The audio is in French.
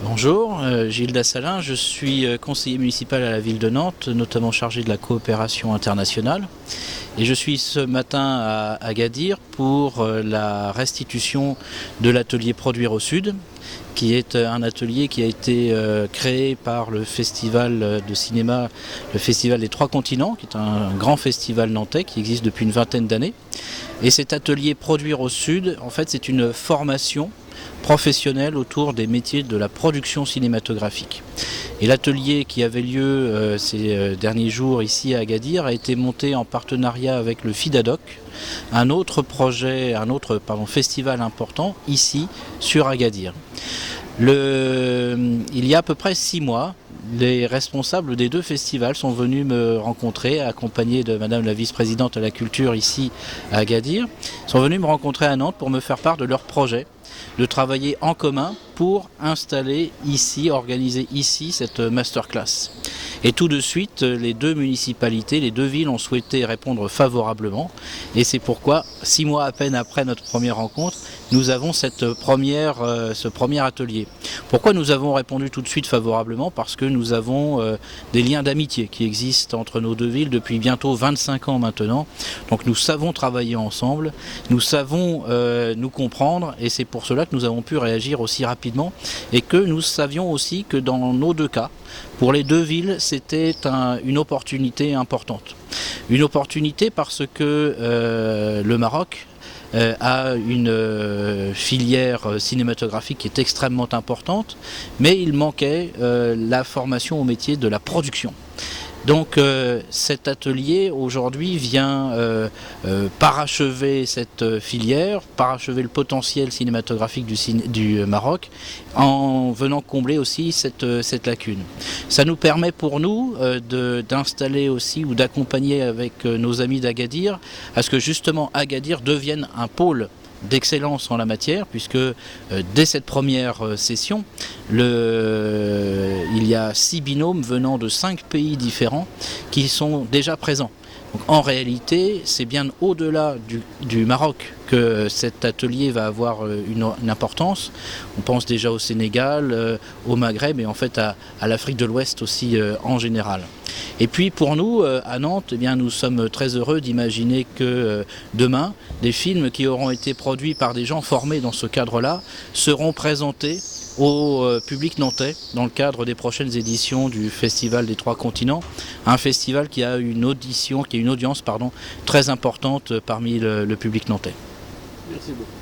Bonjour, Gilles Dassalin, je suis conseiller municipal à la ville de Nantes, notamment chargé de la coopération internationale. Et je suis ce matin à Agadir pour la restitution de l'atelier Produire au Sud, qui est un atelier qui a été créé par le festival de cinéma, le Festival des Trois Continents, qui est un grand festival nantais qui existe depuis une vingtaine d'années. Et cet atelier Produire au Sud, en fait, c'est une formation professionnelle autour des métiers de la production cinématographique. Et l'atelier qui avait lieu ces derniers jours ici à Agadir a été monté en partenariat avec le FIDADOC, un autre festival important ici sur Agadir. Il y a à peu près 6 mois, les responsables des deux festivals sont venus me rencontrer, accompagnés de Madame la vice-présidente à la culture ici à Agadir, sont venus me rencontrer à Nantes pour me faire part de leur projet de travailler en commun pour installer ici, organiser ici cette masterclass. Et tout de suite, les deux municipalités, les deux villes ont souhaité répondre favorablement. Et c'est pourquoi, 6 mois à peine après notre première rencontre, nous avons ce premier atelier. Pourquoi nous avons répondu tout de suite favorablement? Parce que nous avons des liens d'amitié qui existent entre nos deux villes depuis bientôt 25 ans maintenant. Donc nous savons travailler ensemble, nous savons nous comprendre, et c'est pour cela que nous avons pu réagir aussi rapidement et que nous savions aussi que dans nos deux cas, pour les deux villes, c'était une opportunité importante. Une opportunité parce que le Maroc a une filière cinématographique qui est extrêmement importante, mais il manquait la formation au métier de la production. Donc cet atelier aujourd'hui vient parachever cette filière, parachever le potentiel cinématographique du Maroc en venant combler aussi cette lacune. Ça nous permet pour nous d'installer aussi ou d'accompagner avec nos amis d'Agadir à ce que justement Agadir devienne un pôle d'excellence en la matière, puisque dès cette première session, il y a 6 binômes venant de 5 pays différents qui sont déjà présents. Donc, en réalité, c'est bien au-delà du Maroc que cet atelier va avoir une importance. On pense déjà au Sénégal, au Maghreb et en fait à l'Afrique de l'Ouest aussi en général. Et puis pour nous, à Nantes, eh bien, nous sommes très heureux d'imaginer que demain, des films qui auront été produits par des gens formés dans ce cadre-là seront présentés au public nantais dans le cadre des prochaines éditions du Festival des Trois Continents, un festival qui a une audience très importante parmi le public nantais. Merci beaucoup.